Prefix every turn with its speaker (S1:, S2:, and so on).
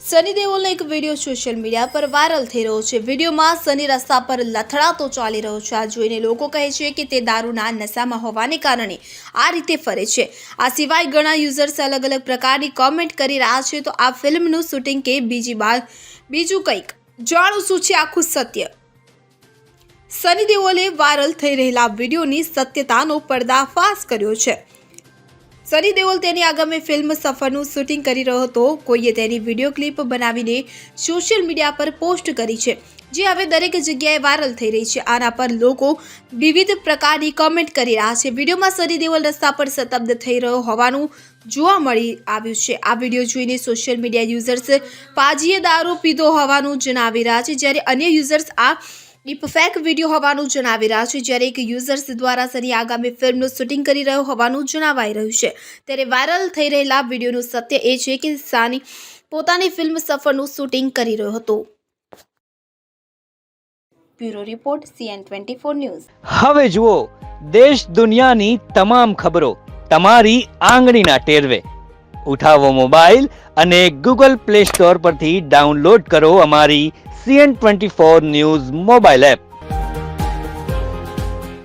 S1: સની દેઓલનો એક video social media પર viral થઈ રહ્યો છે। વિડીયોમાં સની રસ્તા પર લથડાતો ચાલી રહ્યો છે। આ જોઈને લોકો કહે છે કે તે દારૂના નશામાં હોવાને કારણે આ રીતે ફરે છે। આ સિવાય ઘણા યુઝર્સ અલગ અલગ પ્રકારની કોમેન્ટ કરી રહ્યા છે। તો આ ફિલ્મનું શૂટિંગ કે બીજું કંઈક જાણું શું છે આખું સત્ય। સની દેઓલે વાયરલ થઈ રહેલા વિડીયોની સત્યતાનો પર્દાફાશ કર્યો છે। સની દેઓલ તેની આગામી ફિલ્મ સફરનું શૂટિંગ કરી રહ્યો હતો। કોઈએ તેની વિડીયો ક્લિપ બનાવીને સોશિયલ મીડિયા પર પોસ્ટ કરી છે, જે હવે દરેક જગ્યાએ વાયરલ થઈ રહી છે। આના પર લોકો વિવિધ પ્રકારની કોમેન્ટ કરી રહ્યા છે। વિડીયોમાં સની દેઓલ રસ્તા પર શતાબ્દ થઈ રહ્યો હોવાનું જોવા મળી આવ્યું છે। આ વિડીયો જોઈને સોશિયલ મીડિયા યુઝર્સ પાજીએ દારૂ પીધો હોવાનું જણાવી રહ્યા છે, જ્યારે અન્ય યુઝર્સ આ ડીપફેક વિડીયો હોવાનું જણાવી રહ્યા છે। જ્યારે એક યુઝર્સ દ્વારા સની આગામી ફિલ્મનું શૂટિંગ કરી રહ્યો હોવાનું જણાવાઈ રહ્યું છે। ત્યારે વાયરલ થઈ રહેલા વિડીયોનું સત્ય એ છે કે સની પોતાની ફિલ્મ સફરનું શૂટિંગ કરી રહ્યો હતો। Bureau report CN24 news.
S2: હવે જુઓ દેશ દુનિયાની તમામ ખબરો તમારી આંગળીના ટેરવે। ઉઠાવો મોબાઈલ અને Google Play Store પરથી ડાઉનલોડ કરો અમારી CN24 ન્યૂઝ મોબાઈલ એપ।